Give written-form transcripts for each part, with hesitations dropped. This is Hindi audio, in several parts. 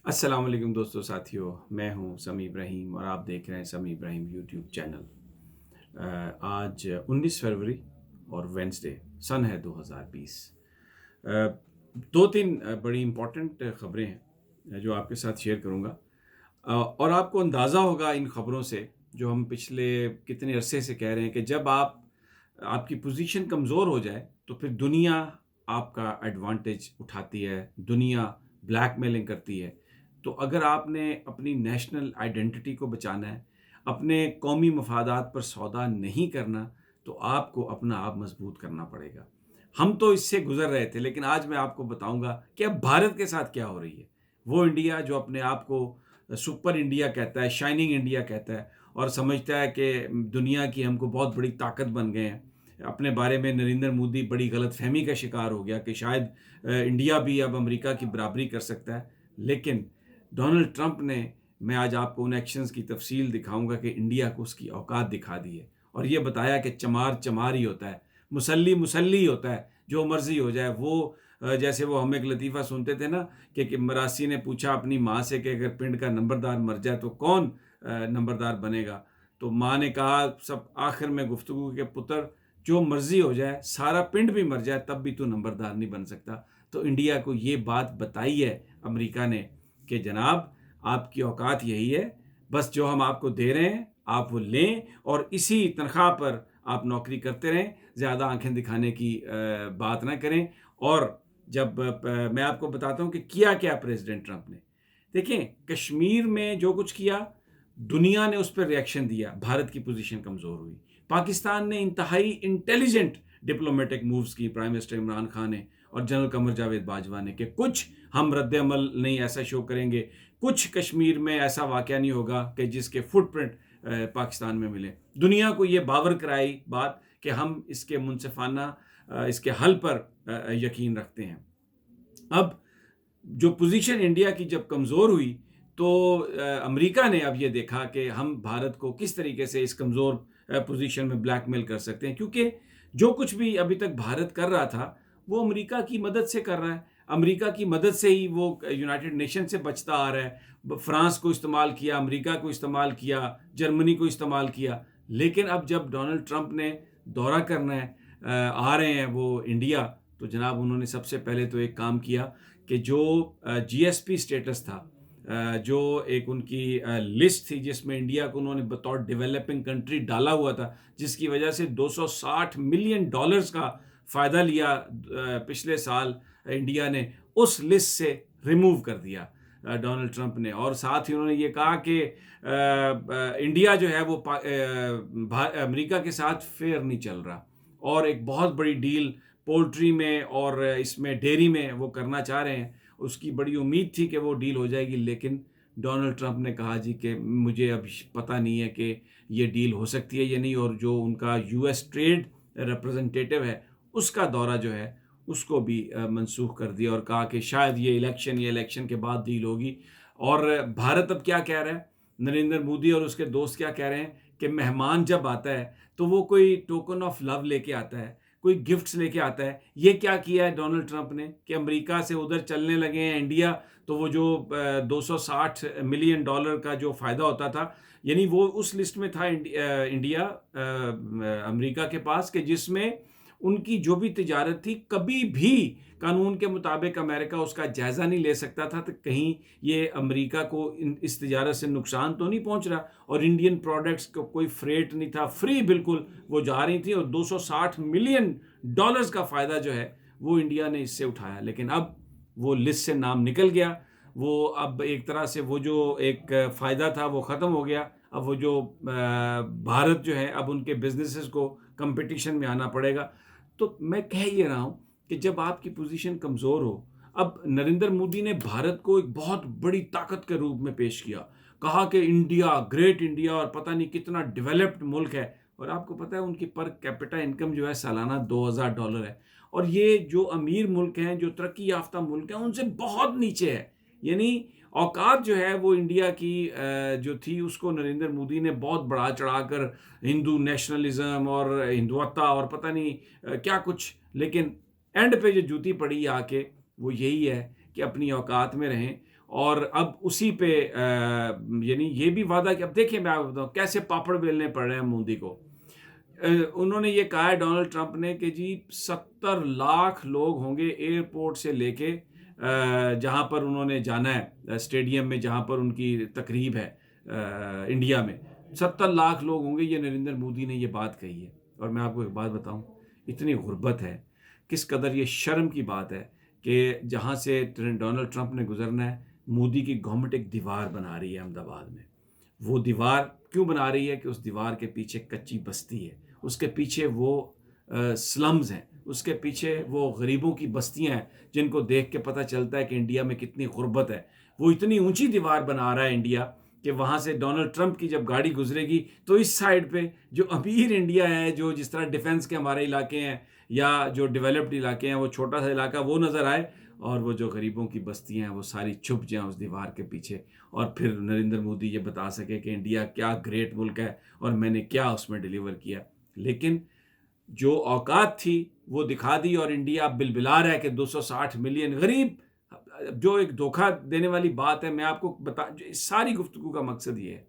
अस्सलाम वालेकुम दोस्तों साथियों, मैं हूं समी इब्राहिम और आप देख रहे हैं समी इब्राहिम यूट्यूब चैनल। आज 19 फरवरी और वेंसडे, सन है 2020। अ, दो तीन बड़ी इम्पोर्टेंट खबरें हैं जो आपके साथ शेयर करूंगा। और आपको अंदाज़ा होगा इन खबरों से, जो हम पिछले कितने अरसे से कह रहे हैं कि जब आपकी पोजीशन कमज़ोर हो जाए तो फिर दुनिया आपका एडवांटेज उठाती है, दुनिया ब्लैकमेलिंग करती है। तो अगर आपने अपनी नेशनल आइडेंटिटी को बचाना है, अपने कौमी मफादात पर सौदा नहीं करना, तो आपको अपना आप मजबूत करना पड़ेगा। हम तो इससे गुजर रहे थे, लेकिन आज मैं आपको बताऊंगा कि अब भारत के साथ क्या हो रही है। वो इंडिया जो अपने आप को सुपर इंडिया कहता है, शाइनिंग इंडिया कहता है और समझता है कि दुनिया की हमको बहुत बड़ी ताकत बन गए हैं। अपने बारे में नरेंद्र मोदी बड़ी गलतफहमी का शिकार हो गया कि शायद इंडिया भी अब अमेरिका की बराबरी कर सकता है। लेकिन डोनाल्ड ट्रंप ने, मैं आज आपको उन एक्शंस की तफसील दिखाऊंगा कि इंडिया को उसकी औकात दिखा दी है और ये बताया कि चमार चमार ही होता है, मुसल्ली मुसल्ली ही होता है, जो मर्जी हो जाए। वो जैसे वो हम एक लतीफ़ा सुनते थे ना कि मरासी ने पूछा अपनी माँ से कि अगर पिंड का नंबरदार मर जाए तो कौन नंबरदार बनेगा। तो माँ ने कहा सब आखिर में गुफ्तगू के, पुत्र जो मर्जी हो जाए, सारा पिंड भी मर जाए तब भी तू नंबरदार नहीं बन सकता। तो इंडिया को ये बात बताई है अमेरिका ने कि जनाब, आपकी औकात यही है, बस जो हम आपको दे रहे हैं आप वो लें और इसी तनख्वाह पर आप नौकरी करते रहें, ज़्यादा आंखें दिखाने की बात ना करें। और जब मैं आपको बताता हूँ कि किया क्या प्रेसिडेंट ट्रंप ने। देखें, कश्मीर में जो कुछ किया, दुनिया ने उस पर रिएक्शन दिया, भारत की पोजीशन कमज़ोर हुई। पाकिस्तान ने इंतहाई इंटेलिजेंट डिप्लोमेटिक मूव्स की, प्राइम मिनिस्टर इमरान खान ने और जनरल कमर जावेद बाजवा ने, कि कुछ हम रद्द अमल नहीं ऐसा शो करेंगे, कुछ कश्मीर में ऐसा वाक़या नहीं होगा कि जिसके फुटप्रिंट पाकिस्तान में मिले। दुनिया को ये बावर कराई बात कि हम इसके मुनसिफाना इसके हल पर यकीन रखते हैं। अब जो पोजीशन इंडिया की जब कमज़ोर हुई तो अमेरिका ने अब ये देखा कि हम भारत को किस तरीके से इस कमज़ोर पोजीशन में ब्लैकमेल कर सकते हैं, क्योंकि जो कुछ भी अभी तक भारत कर रहा था वो अमेरिका की मदद से कर रहा है। अमेरिका की मदद से ही वो यूनाइटेड नेशन से बचता आ रहा है। फ्रांस को इस्तेमाल किया, अमेरिका को इस्तेमाल किया, जर्मनी को इस्तेमाल किया। लेकिन अब जब डोनाल्ड ट्रंप ने दौरा करना है, आ रहे हैं वो इंडिया, तो जनाब उन्होंने सबसे पहले तो एक काम किया कि जो जीएसपी स्टेटस था, जो एक उनकी लिस्ट थी जिसमें इंडिया को उन्होंने बतौर डेवलपिंग कंट्री डाला हुआ था, जिसकी वजह से 260 मिलियन डॉलर्स का फ़ायदा लिया पिछले साल इंडिया ने, उस लिस्ट से रिमूव कर दिया डोनाल्ड ट्रंप ने। और साथ ही उन्होंने ये कहा कि इंडिया जो है वो अमेरिका के साथ फेयर नहीं चल रहा और एक बहुत बड़ी डील पोल्ट्री में और इसमें डेयरी में वो करना चाह रहे हैं। उसकी बड़ी उम्मीद थी कि वो डील हो जाएगी, लेकिन डोनाल्ड ट्रंप ने कहा जी कि मुझे अब पता नहीं है कि ये डील हो सकती है या नहीं। और जो उनका यूएस ट्रेड रिप्रेजेंटेटिव है, उसका दौरा जो है उसको भी मनसूख कर दिया और कहा कि शायद ये इलेक्शन के बाद डील होगी। और भारत अब क्या कह रहा है, नरेंद्र मोदी और उसके दोस्त क्या कह रहे हैं कि मेहमान जब आता है तो वो कोई टोकन ऑफ लव लेके आता है, कोई गिफ्ट्स लेके आता है। ये क्या किया है डोनाल्ड ट्रंप ने कि अमेरिका से उधर चलने लगे हैं इंडिया, तो वो जो 260 मिलियन डॉलर का जो फ़ायदा होता था, यानी वो उस लिस्ट में था इंडिया अमेरिका के पास, कि जिसमें उनकी जो भी तिजारत थी, कभी भी कानून के मुताबिक अमेरिका उसका जायज़ा नहीं ले सकता था तो कहीं ये अमेरिका को इस तिजारत से नुकसान तो नहीं पहुंच रहा। और इंडियन प्रोडक्ट्स को कोई फ्रेट नहीं था, फ्री बिल्कुल वो जा रही थी और 260 मिलियन डॉलर्स का फ़ायदा जो है वो इंडिया ने इससे उठाया। लेकिन अब वो लिस्ट से नाम निकल गया। वो अब एक तरह से वो जो एक फ़ायदा था वो ख़त्म हो गया। अब वो जो भारत जो है, अब उनके बिजनेसेस को कंपटीशन में आना पड़ेगा। तो मैं कह ये रहा हूँ कि जब आपकी पोजीशन कमज़ोर हो, अब नरेंद्र मोदी ने भारत को एक बहुत बड़ी ताकत के रूप में पेश किया, कहा कि इंडिया, ग्रेट इंडिया और पता नहीं कितना डेवलप्ड मुल्क है। और आपको पता है उनकी पर कैपिटा इनकम जो है सालाना $2000 है। और ये जो अमीर मुल्क हैं, जो तरक्की याफ्ता मुल्क हैं, उनसे बहुत नीचे है। यानी औकात जो है वो इंडिया की जो थी उसको नरेंद्र मोदी ने बहुत बढ़ा चढ़ाकर हिंदू नेशनलिज्म और हिंदुत्व और पता नहीं क्या कुछ, लेकिन एंड पे जो जूती पड़ी आके वो यही है कि अपनी औकात में रहें और अब उसी पे यानी ये भी वादा कि अब देखिए मैं आपको बताऊँ कैसे पापड़ बेलने पड़ रहे हैं मोदी को। उन्होंने ये कहा है डोनाल्ड ट्रंप ने कि जी 70 लाख लोग होंगे एयरपोर्ट से लेके जहाँ पर उन्होंने जाना है स्टेडियम में जहाँ पर उनकी तकरीब है इंडिया में 70 लाख लोग होंगे। ये नरेंद्र मोदी ने ये बात कही है। और मैं आपको एक बात बताऊं, इतनी गुर्बत है, किस कदर ये शर्म की बात है कि जहाँ से डोनाल्ड ट्रंप ने गुजरना है, मोदी की गवर्नमेंट एक दीवार बना रही है अहमदाबाद में। वो दीवार क्यों बना रही है कि उस दीवार के पीछे कच्ची बस्ती है, उसके पीछे वो स्लम्स हैं, उसके पीछे वो गरीबों की बस्तियां हैं जिनको देख के पता चलता है कि इंडिया में कितनी गुर्बत है। वो इतनी ऊंची दीवार बना रहा है इंडिया कि वहाँ से डोनाल्ड ट्रंप की जब गाड़ी गुजरेगी तो इस साइड पे जो अमीर इंडिया है, जो जिस तरह डिफेंस के हमारे इलाके हैं या जो डेवलप्ड इलाके हैं, वो छोटा सा इलाका वो नज़र आए, और वो जो गरीबों की बस्तियां हैं वो सारी छुप जाएं उस दीवार के पीछे। और फिर नरेंद्र मोदी ये बता सके कि इंडिया क्या ग्रेट मुल्क है और मैंने क्या उसमें डिलीवर किया। लेकिन जो औकात थी वो दिखा दी और इंडिया बिलबिला रहा है कि 260 मिलियन गरीब, जो एक धोखा देने वाली बात है। मैं आपको बता, इस सारी गुफ्तगू का मकसद ये है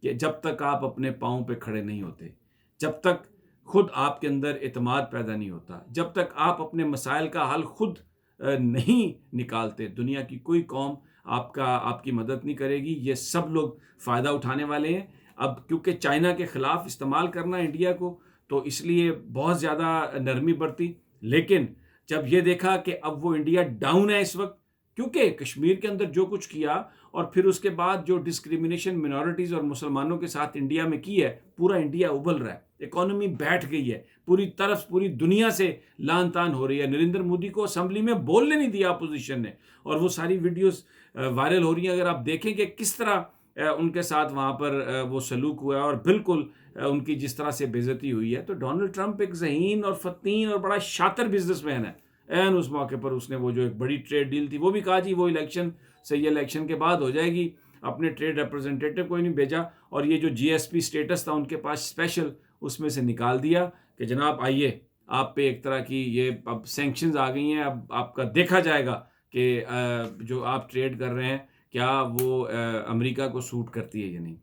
कि जब तक आप अपने पाँव पे खड़े नहीं होते, जब तक खुद आपके अंदर एतमाद पैदा नहीं होता, जब तक आप अपने मसाइल का हल खुद नहीं निकालते, दुनिया की कोई कौम आपकी मदद नहीं करेगी। ये सब लोग फ़ायदा उठाने वाले हैं। अब क्योंकि चाइना के ख़िलाफ़ इस्तेमाल करना इंडिया को, तो इसलिए बहुत ज़्यादा नरमी बरती। लेकिन जब ये देखा कि अब वो इंडिया डाउन है इस वक्त, क्योंकि कश्मीर के अंदर जो कुछ किया और फिर उसके बाद जो डिस्क्रिमिनेशन मिनॉरिटीज़ और मुसलमानों के साथ इंडिया में की है, पूरा इंडिया उबल रहा है, इकोनॉमी बैठ गई है, पूरी तरफ पूरी दुनिया से लान तान हो रही है। नरेंद्र मोदी को असेंबली में बोलने नहीं दिया अपोजिशन ने, और वो सारी वीडियोस वायरल हो रही हैं। अगर आप देखें कि किस तरह उनके साथ वहाँ पर वो सलूक हुआ है और बिल्कुल उनकी जिस तरह से बेइज्जती हुई है। तो डोनाल्ड ट्रंप एक ज़हीन और फतीन और बड़ा शातिर बिजनेसमैन है। एन उस मौके पर उसने वो जो एक बड़ी ट्रेड डील थी वो भी कहा जी वो इलेक्शन से, ये इलेक्शन के बाद हो जाएगी। अपने ट्रेड रिप्रेजेंटेटिव कोई नहीं भेजा, और ये जो जीएसपी स्टेटस था उनके पास स्पेशल, उसमें से निकाल दिया कि जनाब आइए, आप पे एक तरह की ये अब सैंक्शंस आ गई हैं, अब आपका देखा जाएगा कि जो आप ट्रेड कर रहे हैं क्या वो अमेरिका को सूट करती है या नहीं।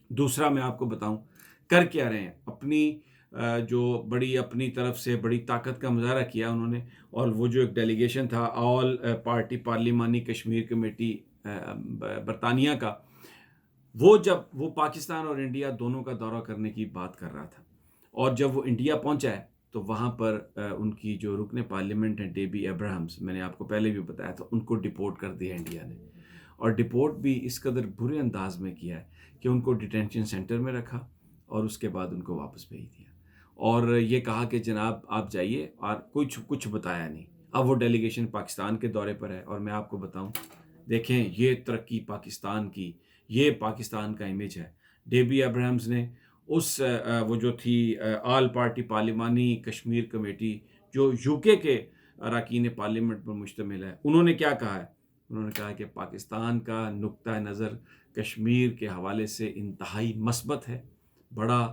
दूसरा मैं आपको बताऊं कर क्या रहे हैं, अपनी जो बड़ी अपनी तरफ से बड़ी ताकत का मुजाहरा किया उन्होंने। और वो जो एक डेलीगेशन था ऑल पार्टी पार्लिमानी कश्मीर कमेटी बरतानिया का, वो जब वो पाकिस्तान और इंडिया दोनों का दौरा करने की बात कर रहा था, और जब वो इंडिया पहुंचा है तो वहाँ पर उनकी जो रुकने पार्लियामेंट है डेबी अब्राहम्स, मैंने आपको पहले भी बताया था, उनको डिपोर्ट कर दिया इंडिया ने। और डिपोर्ट भी इस कदर बुरे अंदाज में किया है कि उनको डिटेंशन सेंटर में रखा और उसके बाद उनको वापस भेज दिया, और ये कहा कि जनाब आप जाइए, और कुछ कुछ बताया नहीं। अब वो डेलीगेशन पाकिस्तान के दौरे पर है, और मैं आपको बताऊं, देखें ये तरक्की पाकिस्तान की, ये पाकिस्तान का इमेज है। डेबी अब्राहम्स ने उस वो जो थी ऑल पार्टी पार्लिमानी कश्मीर कमेटी जो यूके के अरकान पार्लियामेंट पर मुश्तमिल है, उन्होंने क्या कहा है? उन्होंने कहा कि पाकिस्तान का नुक्ता नज़र कश्मीर के हवाले से इंतहाई मस्बत है, बड़ा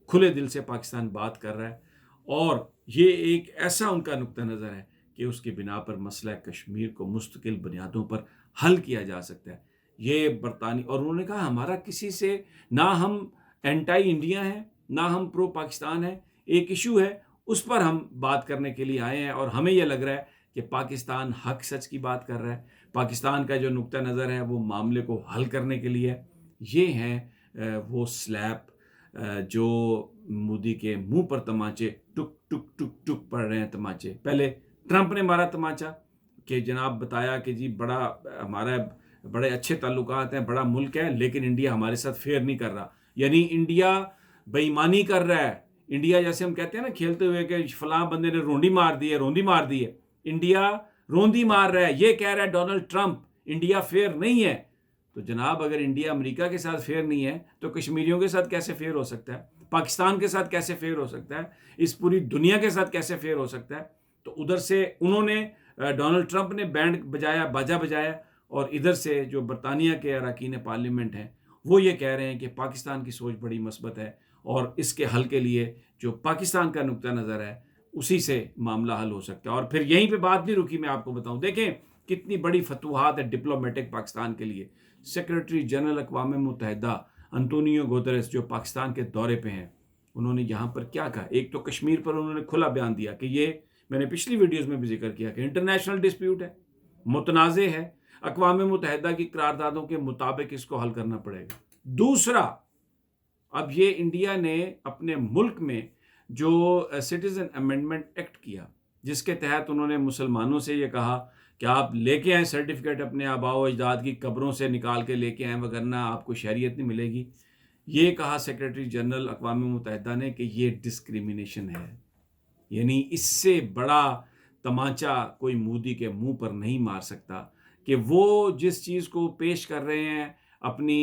खुले दिल से पाकिस्तान बात कर रहा है, और ये एक ऐसा उनका नुक्ता नज़र है कि उसके बिना पर मसला कश्मीर को मुस्तकिल बुनियादों पर हल किया जा सकता है। ये बरतानी, और उन्होंने कहा हमारा किसी से ना हम एंटाई इंडिया हैं ना हम प्रो पाकिस्तान हैं, एक इशू है उस पर हम बात करने के लिए आए हैं, और हमें यह लग रहा है कि पाकिस्तान हक सच की बात कर रहा है, पाकिस्तान का जो नुक्ता नज़र है वो मामले को हल करने के लिए है। ये हैं वो स्लैप जो मोदी के मुंह पर तमाचे टुक टुक टुक टुक पड़ रहे हैं तमाचे। पहले ट्रंप ने मारा तमाचा कि जनाब बताया कि जी बड़ा हमारा बड़े अच्छे ताल्लुकात हैं, बड़ा मुल्क है, लेकिन इंडिया हमारे साथ फेयर नहीं कर रहा, यानी इंडिया बेईमानी कर रहा है। इंडिया जैसे हम कहते हैं ना खेलते हुए कि फलां बंदे ने रोंडी मार दी है, रोंदी मार दी है, इंडिया रोंदी मार रहा है, ये कह रहा है डोनाल्ड ट्रंप, इंडिया फेयर नहीं है। तो जनाब अगर इंडिया अमेरिका के साथ फेयर नहीं है तो कश्मीरियों के साथ कैसे फेयर हो सकता है, पाकिस्तान के साथ कैसे फेयर हो सकता है, इस पूरी दुनिया के साथ कैसे फेयर हो सकता है। तो उधर से उन्होंने डोनाल्ड ट्रंप ने बैंड बजाया, बाजा बजाया, और इधर से जो बरतानिया के अरकान पार्लियामेंट हैं वो ये कह रहे हैं कि पाकिस्तान की सोच बड़ी मस्बत है, और इसके हल के लिए जो पाकिस्तान का नुक्ता नज़र है उसी से मामला हल हो सकता है। और फिर यहीं पे बात नहीं रुकी, मैं आपको बताऊं, देखें कितनी बड़ी फतूहात है डिप्लोमेटिक पाकिस्तान के लिए। सेक्रेटरी जनरल अक़वाम मुत्तहिदा अंतोनियो गुतेरेस जो पाकिस्तान के दौरे पे हैं, उन्होंने यहाँ पर क्या कहा? एक तो कश्मीर पर उन्होंने खुला बयान दिया कि ये, मैंने पिछली वीडियोज़ में भी जिक्र किया कि इंटरनेशनल डिस्प्यूट है, मुतनाज़े है, अक़वाम मुत्तहिदा की करारदादों के मुताबिक इसको हल करना पड़ेगा। दूसरा, अब ये इंडिया ने अपने मुल्क में जो सिटीज़न अमेंडमेंट एक्ट किया, जिसके तहत उन्होंने मुसलमानों से ये कहा कि आप लेके आएँ सर्टिफिकेट अपने आबाओ अजदाद की कब्रों से निकाल के लेके आएँ, वगरना आपको शरीयत नहीं मिलेगी। ये कहा सेक्रेटरी जनरल अक़वाम मुत्तहिदा ने कि ये डिस्क्रिमिनेशन है। यानी इससे बड़ा तमाचा कोई मोदी के मुंह पर नहीं मार सकता कि वो जिस चीज़ को पेश कर रहे हैं अपनी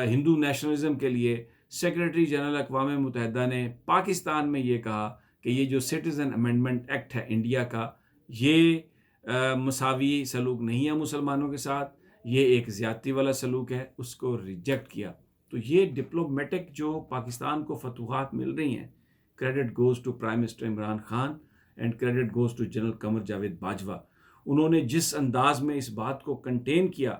हिंदू नेशनलिज्म के लिए, सेक्रेटरी जनरल अक़वाम मुत्तहिदा ने पाकिस्तान में ये कहा कि ये जो सिटीज़न अमेंडमेंट एक्ट है इंडिया का, ये मसावी सलूक नहीं है मुसलमानों के साथ, ये एक ज़्यादती वाला सलूक है, उसको रिजेक्ट किया। तो ये डिप्लोमेटिक जो पाकिस्तान को फतूहात मिल रही हैं, credit goes to prime minister Imran Khan and credit goes to general Qamar Javed Bajwa. उन्होंने जिस अंदाज में इस बात को कंटेन किया,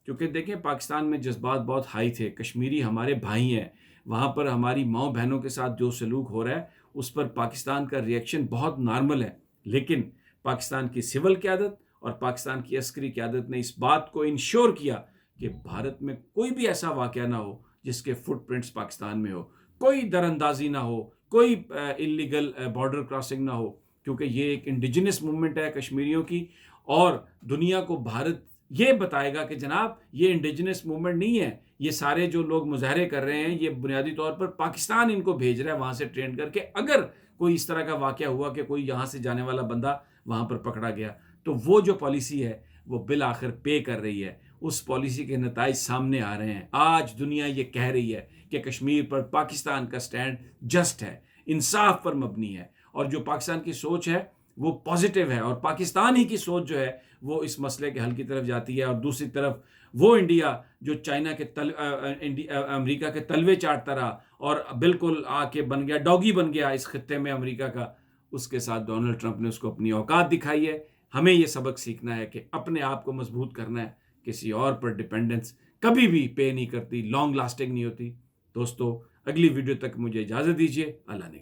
क्योंकि देखें पाकिस्तान में जज्बात बहुत हाई थे, कश्मीरी हमारे भाई हैं, वहाँ पर हमारी माँ बहनों के साथ जो सलूक हो रहा है उस पर पाकिस्तान का रिएक्शन बहुत नॉर्मल है। लेकिन पाकिस्तान की सिविल क़यादत और पाकिस्तान की अस्करी क़यादत ने इस बात को इंश्योर किया कि भारत में कोई भी ऐसा वाक़या ना हो जिसके फुटप्रिंट्स पाकिस्तान में हो, कोई दरअंदाजी ना हो, कोई इल्लीगल बॉर्डर क्रॉसिंग ना हो, क्योंकि ये एक इंडिजिनस मूवमेंट है कश्मीरियों की, और दुनिया को भारत ये बताएगा कि जनाब ये इंडिजिनस मूवमेंट नहीं है, ये सारे जो लोग मुजाहरे कर रहे हैं ये बुनियादी तौर पर पाकिस्तान इनको भेज रहा है वहाँ से ट्रेन करके। अगर कोई इस तरह का वाक़या हुआ कि कोई यहाँ से जाने वाला बंदा वहाँ पर पकड़ा गया, तो वो जो पॉलिसी है वो बिल आखिर पे कर रही है, उस पॉलिसी के नताइज सामने आ रहे हैं। आज दुनिया ये कह रही है कि कश्मीर पर पाकिस्तान का स्टैंड जस्ट है, इंसाफ पर मबनी है, और जो पाकिस्तान की सोच है वो पॉजिटिव है, और पाकिस्तान ही की सोच जो है वो इस मसले के हल की तरफ जाती है। और दूसरी तरफ वो इंडिया जो चाइना के अमेरिका के तलवे चाटता रहा और बिल्कुल आके बन गया, डॉगी बन गया इस खित्ते में अमेरिका का, उसके साथ डोनाल्ड ट्रंप ने उसको अपनी औकात दिखाई है। हमें ये सबक सीखना है कि अपने आप को मजबूत करना है, किसी और पर डिपेंडेंस कभी भी पे नहीं करती, लॉन्ग लास्टिंग नहीं होती। दोस्तों, अगली वीडियो तक मुझे इजाज़त दीजिए। अल्लाह ने